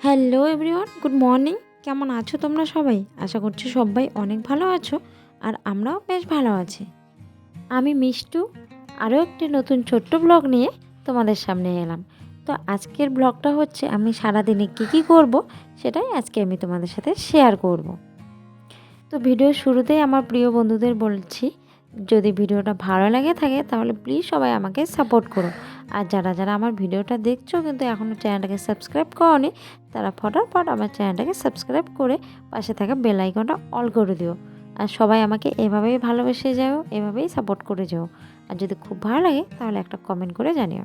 Hello everyone, good morning. কেমন আছো তোমরা সবাই? আশা করছি সবাই অনেক ভালো আছো, আর আমরাও বেশ ভালো আছি। আমি মিষ্টু আরও একটি নতুন ছোট্ট ব্লগ নিয়ে তোমাদের সামনে এলাম। তো আজকের ব্লগটা হচ্ছে আমি সারাদিনে কী করব সেটাই আজকে আমি তোমাদের সাথে শেয়ার করব। তো ভিডিওর শুরুতেই আমার প্রিয় বন্ধুদের বলছি, যদি ভিডিওটা ভালো লাগে থাকে তাহলে প্লিজ সবাই আমাকে সাপোর্ট করো। আর যারা যারা আমার ভিডিওটা দেখছো কিন্তু এখনও চ্যানেলটাকে সাবস্ক্রাইব করোনি, তারা ফটাফট আমার চ্যানেলটাকে সাবস্ক্রাইব করে পাশে থাকা বেল আইকনটা অল করে দিও। আর সবাই আমাকে এভাবেই ভালোবেসে যাও, এভাবেই সাপোর্ট করে যাও। আর যদি খুব ভালো লাগে তাহলে একটা কমেন্ট করে জানিও।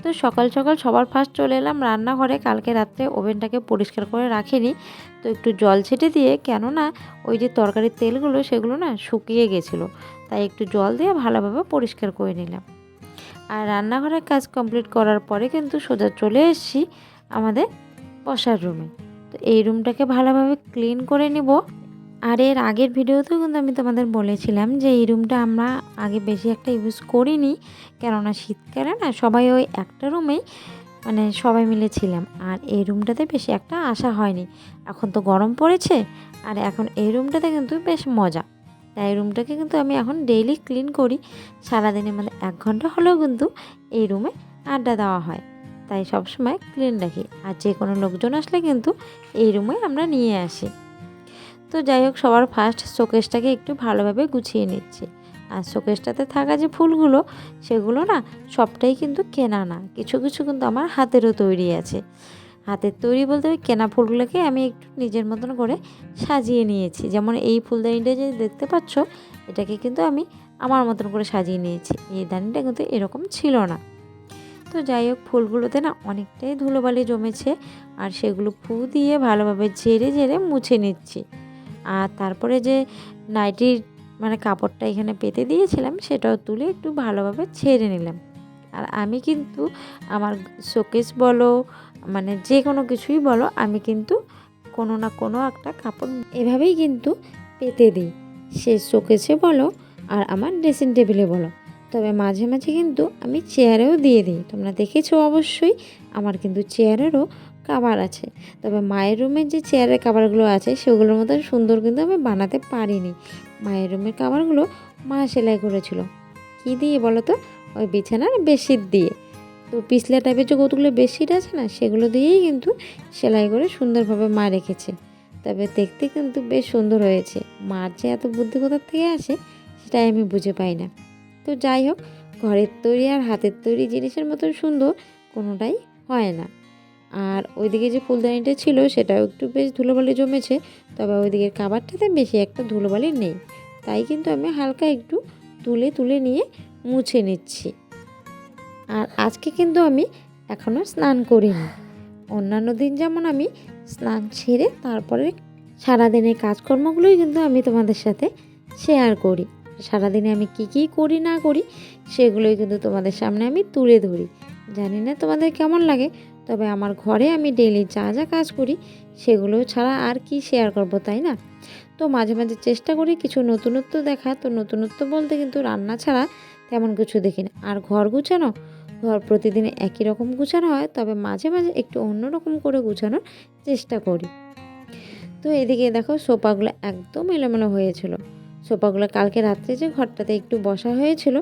তো সকাল সকাল সবার ফার্স্ট চলে এলাম রান্নাঘরে। কালকে রাত্রে ওভেনটাকে পরিষ্কার করে রাখিনি, তো একটু জল ছেটে দিয়ে, কেননা ওই যে তরকারির তেলগুলো সেগুলো না শুকিয়ে গেছিলো, তাই একটু জল দিয়ে ভালোভাবে পরিষ্কার করে নিলাম। আর রান্নাঘরের কাজ কমপ্লিট করার পরে কিন্তু সোজা চলে এসেছি আমাদের বসার রুমে। তো এই রুমটাকে ভালোভাবে ক্লিন করে নিব। আর এর আগের ভিডিওতেও কিন্তু আমি তোমাদের বলেছিলাম যে এই রুমটা আমরা আগে বেশি একটা ইউজ করিনি, কেননা শীতকালে না সবাই ওই একটা রুমেই মানে সবাই মিলে ছিলাম, আর এই রুমটাতে বেশি একটা আসা হয়নি। এখন তো গরম পড়েছে, আর এখন এই রুমটাতে কিন্তু বেশ মজা। তাই এই রুমটাকে কিন্তু আমি এখন ডেইলি ক্লিন করি। সারাদিনের মধ্যে 1 ঘন্টা হলেও কিন্তু এই রুমে আড্ডা দেওয়া হয়, তাই সবসময় ক্লিন রাখি। আর যে কোনো লোকজন আসলে কিন্তু এই রুমে আমরা নিয়ে আসি। তো যাই হোক, সবার ফার্স্ট শোকেসটাকে একটু ভালোভাবে গুছিয়ে নিচ্ছি। আর শোকেসটাতে থাকা যে ফুলগুলো সেগুলো না সবটাই কিন্তু কেনা না, কিছু কিছু কিন্তু আমার হাতেরও তৈরি আছে। হাতের তৈরি বলতে ওই কেনা ফুলগুলোকে আমি একটু নিজের মতন করে সাজিয়ে নিয়েছি। যেমন এই ফুলদানিটা যে দেখতে পাচ্ছ, এটাকে কিন্তু আমি আমার মতন করে সাজিয়ে নিয়েছি। এই দানিটা কিন্তু এরকম ছিল না। তো যাই হোক, ফুলগুলোতে না অনেকটাই ধুলোবালি জমেছে, আর সেগুলো ফু দিয়ে ভালোভাবে ঝেড়ে ঝেড়ে মুছে নিচ্ছি। আর তারপরে যে নাইটির মানে কাপড়টা এখানে পেতে দিয়েছিলাম সেটাও তুলে একটু ভালোভাবে ছেড়ে নিলাম। আর আমি কিন্তু আমার শোকেস বলো, মানে যে কোনো কিছুই বলো, আমি কিন্তু কোনো না কোনো একটা কাপড় এভাবেই কিন্তু পেতে দিই, সে শোকেসে বলো আর আমার ড্রেসিং টেবিলে বলো। তবে মাঝে মাঝে কিন্তু আমি চেয়ারেও দিয়ে দিই। তোমরা দেখেছো অবশ্যই, আমার কিন্তু চেয়ারেরও কাভার আছে। তবে মায়ের রুমের যে চেয়ারের কাভারগুলো আছে সেগুলোর মতন সুন্দর কিন্তু আমি বানাতে পারিনি। মায়ের রুমের কাভারগুলো মা সেলাই করেছিল কী দিয়ে বলো তো? ওই বিছানার বেডশিট দিয়ে। তো পিছলা টাইপের যে কতগুলো বেডশিট আছে না, সেগুলো দিয়েই কিন্তু সেলাই করে সুন্দরভাবে মা রেখেছে। তবে দেখতে কিন্তু বেশ সুন্দর হয়েছে। মার যে এত বুদ্ধি কোথার থেকে আসে সেটাই আমি বুঝে পাই না। তো যাই হোক, ঘরের তৈরি আর হাতের তৈরি জিনিসের মতন সুন্দর কোনোটাই হয় না। আর ওইদিকে যে ফুলদানিটা ছিল সেটাও একটু বেশ ধুলোবালি জমেছে, তবে ওইদিকের কাভারটাতে বেশি একটা ধুলোবালি নেই, তাই কিন্তু আমি হালকা একটু তুলে তুলে নিয়ে মুছে নিচ্ছি। আর আজকে কিন্তু আমি এখনও স্নান করিনি। অন্যান্য দিন যেমন আমি স্নান সেরে তারপরে সারাদিনের কাজকর্মগুলোই কিন্তু আমি তোমাদের সাথে শেয়ার করি। সারাদিনে আমি কি করি না করি সেগুলোই কিন্তু তোমাদের সামনে আমি তুলে ধরি। জানি না তোমাদের কেমন লাগে, তবে আমার ঘরে আমি ডেইলি যা যা কাজ করি সেগুলো ছাড়া আর কি শেয়ার করব, তাই না? তো মাঝে মাঝে চেষ্টা করি কিছু নতুনত্ব দেখা। তো নতুনত্ব বলতে কিন্তু রান্না ছাড়া তেমন কিছু দেখি না। আর ঘর গুছানো, ঘর প্রতিদিন একই রকম গুছানো হয়, তবে মাঝে মাঝে একটু অন্যরকম করে গুছানোর চেষ্টা করি। তো এদিকে দেখো, সোফাগুলো একদম এলোমেলো হয়েছিল। সোফাগুলো কালকে রাত্রে যে ঘরটাতে একটু বসা হয়েছিল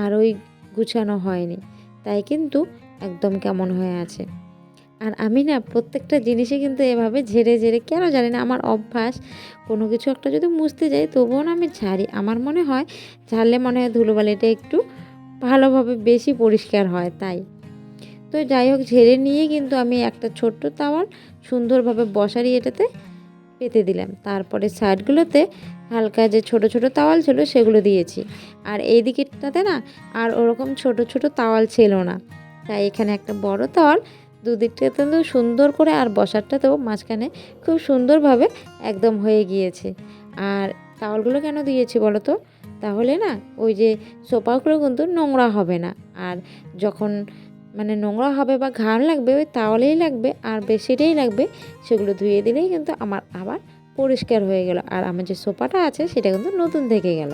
আর ওই গুছানো হয়নি, তাই কিন্তু একদম কেমন হয়ে আছে। আর আমি না প্রত্যেকটা জিনিসে কিন্তু এভাবে ঝেড়ে ঝেড়ে, কেন জানি না আমার অভ্যাস, কোনো কিছু একটা যদি মুছতে যাই তবুও না আমি ঝাড়ি। আমার মনে হয় ঝাড়লে মনে হয় ধুলোবালিটা একটু ভালোভাবে বেশি পরিষ্কার হয়, তাই। তো যাই হোক, ঝেড়ে নিয়ে কিন্তু আমি একটা ছোট্ট তাওয়াল সুন্দরভাবে বসারি এটাতে পেতে দিলাম। তারপরে সাইডগুলোতে হালকা যে ছোট ছোট তাওয়াল ছিল সেগুলো দিয়েছি। আর এই দিকেরটাতে না আর ওরকম ছোট ছোট তাওয়াল ছিল না, তাই এখানে একটা বড় তাওয়াল দুদিকটাতে তো সুন্দর করে, আর বসারটাতেও মাঝখানে খুব সুন্দরভাবে একদম হয়ে গিয়েছে। আর তাওয়ালগুলো কেন দিয়েছি বলো তো? তাহলে না ওই যে সোফাগুলো কিন্তু নোংরা হবে না। আর যখন মানে নোংরা হবে বা ঘাম লাগবে, ওই তাওয়ালেই লাগবে আর বেডশিটেই লাগবে, সেগুলো ধুয়ে দিলেই কিন্তু আমার আবার পরিষ্কার হয়ে গেল। আর আমার যে সোফাটা আছে সেটা কিন্তু নতুন থেকে গেল।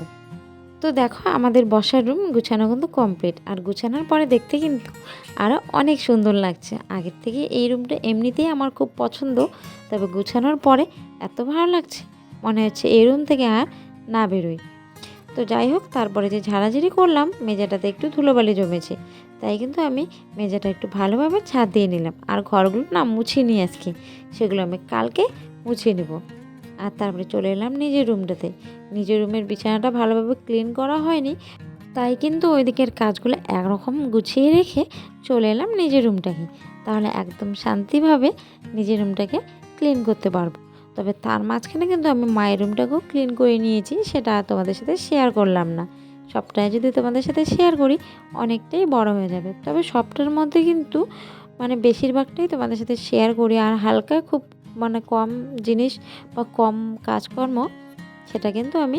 তো দেখো আমাদের বসার রুম গুছানো কিন্তু কমপ্লিট, আর গুছানোর পরে দেখতে কিন্তু আরও অনেক সুন্দর লাগছে। আগের থেকে এই রুমটা এমনিতেই আমার খুব পছন্দ, তবে গুছানোর পরে এত ভালো লাগছে মনে হচ্ছে এই রুম থেকে আর না বেরোই। তো যাই হোক, তারপরে যে ঝাড়াঝাড়ি করলাম মেঝেটাতে একটু ধুলোবালি জমেছে, তাই কিন্তু আমি মেঝেটা একটু ভালোভাবে ছাদ দিয়ে নিলাম। আর ঘরগুলো না মুছিয়ে নিয়ে আজকে, সেগুলো আমি কালকে মুছিয়ে নেব। আর তারপরে চলে এলাম নিজের রুমটাতে। নিজের রুমের বিছানাটা ভালোভাবে ক্লিন করা হয়নি, তাই কিন্তু ওই দিকের কাজগুলো একরকম গুছিয়ে রেখে চলে এলাম নিজের রুমটাকে। তাহলে একদম শান্তিভাবে নিজের রুমটাকে ক্লিন করতে পারবো। তবে তার মাঝখানে কিন্তু আমি মায়ের রুমটাকেও ক্লিন করে নিয়েছি, সেটা তোমাদের সাথে শেয়ার করলাম না। সবটাই যদি তোমাদের সাথে শেয়ার করি অনেকটাই বড় হয়ে যাবে। তবে সবটার মধ্যে কিন্তু মানে বেশিরভাগটাই তোমাদের সাথে শেয়ার করি, আর হালকা খুব মানে কম জিনিস বা কম কাজকর্ম সেটা কিন্তু আমি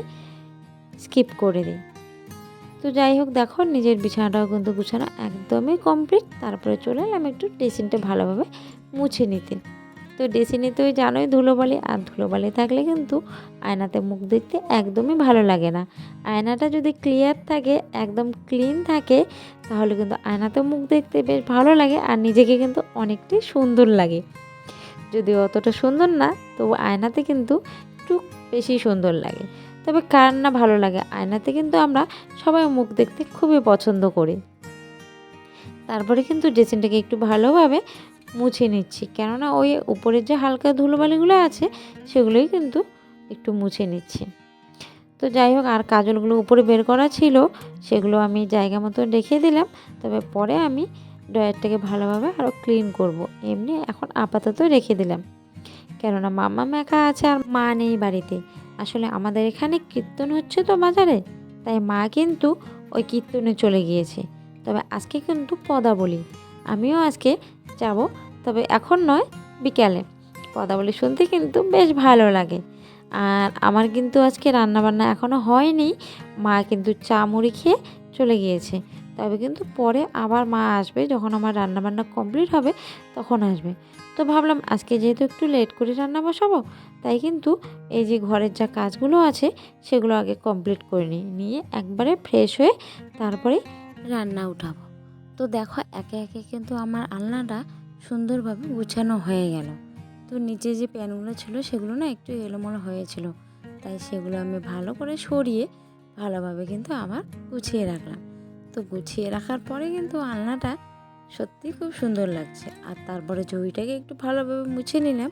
স্কিপ করে দিই। তো যাই হোক, দেখো নিজের বিছানাটাও কিন্তু গুছানো একদমই কমপ্লিট। তারপরে চলে এলাম একটু ড্রেসিংটা ভালোভাবে মুছে নিতে। তো ড্রেসিংয়ে তো জানোই ধুলোবালি, আর ধুলোবালি থাকলে কিন্তু আয়নাতে মুখ দেখতে একদমই ভালো লাগে না। আয়নাটা যদি ক্লিয়ার থাকে, একদম ক্লিন থাকে, তাহলে কিন্তু আয়নাতে মুখ দেখতে বেশ ভালো লাগে, আর নিজেকে কিন্তু অনেকটাই সুন্দর লাগে। যদিও অতটা সুন্দর না, তবু আয়নাতে কিন্তু একটু বেশি সুন্দর লাগে। তবে কার না ভালো লাগে, আয়নাতে কিন্তু আমরা সবাই মুখ দেখতে খুবই পছন্দ করি। তারপরে কিন্তু ড্রেসিংটাকে একটু ভালোভাবে মুছে নিচ্ছি, কেননা ওই উপরের যে হালকা ধুলোবালিগুলো আছে সেগুলোই কিন্তু একটু মুছে নিচ্ছি। তো যাই হোক, আর কাজলগুলো উপরে বের করা ছিল, সেগুলো আমি জায়গা মতো রেখে দিলাম। তবে পরে আমি ড্রয়ারটাকে ভালোভাবে আরও ক্লিন করব। এমনি এখন আপাতত রেখে দিলাম, কেননা মাম্মা একা আছে আর মা নেই বাড়িতে। আসলে আমাদের এখানে কীর্তন হচ্ছে তো বাজারে, তাই মা কিন্তু ওই কীর্তনে চলে গিয়েছে। তবে আজকে কিন্তু পদাবলী, আমিও আজকে যাব, তবে এখন নয়, বিকালে। পদাবলী শুনতে কিন্তু বেশ ভালো লাগে। আর আমার কিন্তু আজকে রান্নাবান্না এখনও হয়নি, মা কিন্তু চা মুড়ি খেয়ে চলে গিয়েছে। তবে কিন্তু পরে আবার মা আসবে, যখন আমার রান্নাবান্না কমপ্লিট হবে তখন আসবে। তো ভাবলাম আজকে যেহেতু একটু লেট করে রান্না বসাবো, তাই কিন্তু এই যে ঘরের যা কাজগুলো আছে সেগুলো আগে কমপ্লিট করে নিয়ে একবারে ফ্রেশ হয়ে তারপরে রান্না উঠাবো। তো দেখো একে একে কিন্তু আমার আলনাটা সুন্দরভাবে গুছানো হয়ে গেল। তো নিচে যে প্যানগুলো ছিল সেগুলো না একটু এলোমেলো হয়েছিল, তাই সেগুলো আমি ভালো করে সরিয়ে ভালোভাবে কিন্তু আবার গুছিয়ে রাখলাম। তো গুছিয়ে রাখার পরে কিন্তু আলনাটা সত্যি খুব সুন্দর লাগছে। আর তারপরে ঝুড়িটাকে একটু ভালোভাবে মুছে নিলাম,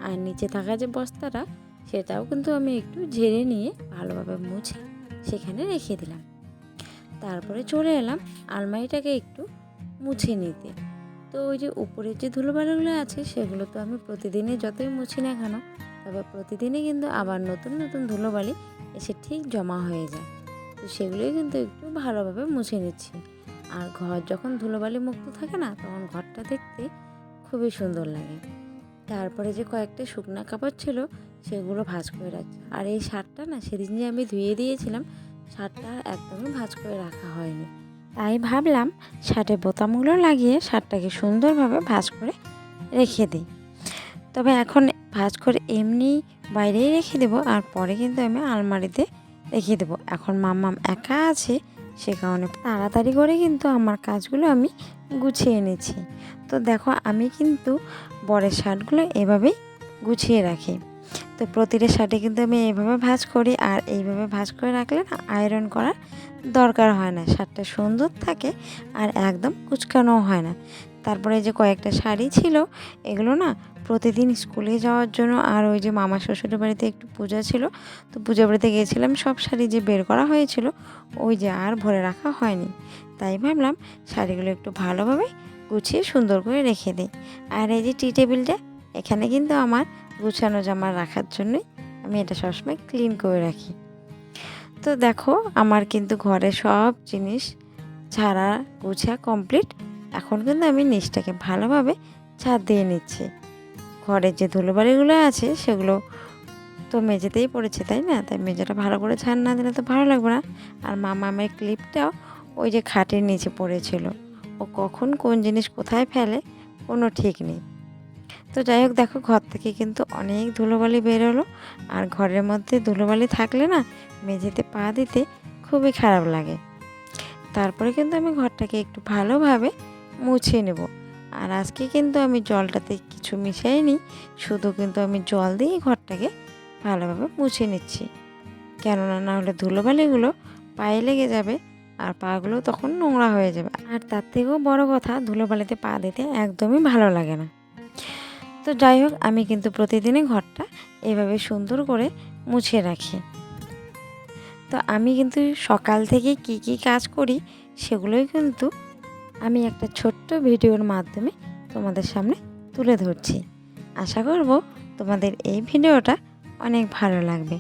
আর নিচে থাকা যে বস্তাটা সেটাও কিন্তু আমি একটু ঝেড়ে নিয়ে ভালোভাবে মুছে সেখানে রেখে দিলাম। তারপরে চলে এলাম আলমারিটাকে একটু মুছে নিতে। তো ওই যে উপরের যে ধুলোবালিগুলো আছে সেগুলো তো আমি প্রতিদিনে যতই মুছি না কেন, তবে প্রতিদিনই কিন্তু আবার নতুন নতুন ধুলোবালি এসে ঠিক জমা হয়ে যায়। তো সেগুলোই কিন্তু একটু ভালোভাবে মুছে নিচ্ছি। আর ঘর যখন ধুলোবালি মুক্ত থাকে না, তখন ঘরটা দেখতে খুবই সুন্দর লাগে। তারপরে যে কয়েকটা শুকনো কাপড় ছিল সেগুলো ভাঁজ করে রাখছি। আর এই শার্টটা না সেদিন যে আমি ধুয়ে দিয়েছিলাম, শার্টটা একদমই ভাঁজ করে রাখা হয়নি, তাই ভাবলাম শার্টের বোতামগুলো লাগিয়ে শার্টটাকে সুন্দরভাবে ভাঁজ করে রেখে দিই। তবে এখন ভাঁজ করে এমনি বাইরেই রেখে দেবো, আর পরে কিন্তু আমি আলমারিতে রেখে দেবো। এখন মাম্মাম একা আছে, সে কারণে তাড়াতাড়ি করে কিন্তু আমার কাজগুলো আমি গুছিয়ে নিচ্ছি। তো দেখো আমি কিন্তু বরের শার্টগুলো এভাবেই গুছিয়ে রাখি। তো প্রতিটা শার্টে কিন্তু আমি এইভাবে ভাঁজ করি, আর এইভাবে ভাঁজ করে রাখলে না আয়রন করার দরকার হয় না, শার্টটা সুন্দর থাকে আর একদম কুচকানোও হয় না। তারপরে যে কয়েকটা শাড়ি ছিল এগুলো না প্রতিদিন স্কুলে যাওয়ার জন্য, আর ওই যে মামা শ্বশুরের বাড়িতে একটু পূজা ছিল, তো পূজা বাড়িতে গিয়েছিলাম, সব শাড়ি যে বের করা হয়েছিল ওই যে আর ভরে রাখা হয়নি। তাই ভাবলাম শাড়িগুলো একটু ভালোভাবে গুছিয়ে সুন্দর করে রেখে দিই। আর এই যে টি টেবিলটা, এখানে কিন্তু আমার গুছানো জামা রাখার জন্যই আমি এটা সবসময় ক্লিন করে রাখি। তো দেখো আমার কিন্তু ঘরে সব জিনিস ঝাড়া গুছা কমপ্লিট। এখন কিন্তু আমি নিচটাকে ভালোভাবে ছাদ দিয়ে নিচ্ছি। ঘরের যে ধুলোবালিগুলো আছে সেগুলো তো মেঝেতেই পড়েছে, তাই না? তাই মেঝেটা ভালো করে ঝাড় না দিলে তো ভালো লাগবে না। আর মামামের ক্লিপটাও ওই যে খাটের নিচে পড়েছিল, ও কখন কোন জিনিস কোথায় ফেলে কোনো ঠিক নেই। তো যাই হোক, দেখো ঘর থেকে কিন্তু অনেক ধুলোবালি বেরোলো, আর ঘরের মধ্যে ধুলোবালি থাকলে না মেঝেতে পা দিতে খুবই খারাপ লাগে। তারপরে কিন্তু আমি ঘরটাকে একটু ভালোভাবে মুছে নেব। আর আজকে কিন্তু আমি জলটাতে কিছু মিশাইনি, শুধু কিন্তু আমি জল দিয়েই ঘরটাকে ভালোভাবে মুছে নিচ্ছি। কেননা না হলে ধুলোবালিগুলো পায়ে লেগে যাবে আর পাগুলো তখন নোংরা হয়ে যাবে। আর তার থেকেও বড় কথা, ধুলোবালিতে পা দিতে একদমই ভালো লাগে না। তো যাই হোক, আমি কিন্তু প্রতিদিনই ঘরটা এভাবে সুন্দর করে মুছে রাখি। তো আমি কিন্তু সকাল থেকে কি কি কাজ করি সেগুলোই কিন্তু আমি একটা ছোট্ট ভিডিওর মাধ্যমে তোমাদের সামনে তুলে ধরছি। আশা করব তোমাদের এই ভিডিওটা অনেক ভালো লাগবে।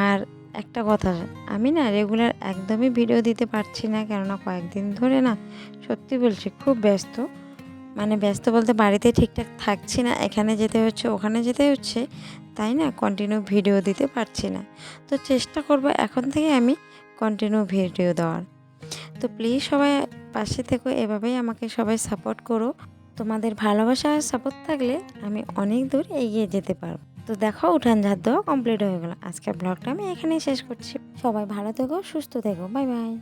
আর একটা কথা, আমি না রেগুলার একদমই ভিডিও দিতে পারছি না, কেননা কয়েকদিন ধরে না সত্যি বলছি খুব ব্যস্ত। মানে ব্যস্ত বলতে বাড়িতে ঠিকঠাক থাকছি না, এখানে যেতে হচ্ছে ওখানে যেতে হচ্ছে, তাই না কন্টিনিউ ভিডিও দিতে পারছি না। তো চেষ্টা করব এখন থেকে আমি কন্টিনিউ ভিডিও দেওয়ার। তো প্লিজ সবাই পাশে থেকো, এভাবেই আমাকে সবাই সাপোর্ট করো। তোমাদের ভালোবাসা আর সাপোর্ট থাকলে আমি অনেক দূর এগিয়ে যেতে পারবো। তো দেখো, উঠান ঝাড় দেওয়া কমপ্লিট হয়ে গেল। আজকের ব্লগটা আমি এখানেই শেষ করছি। সবাই ভালো থেকো, সুস্থ থেকো, বাই বাই।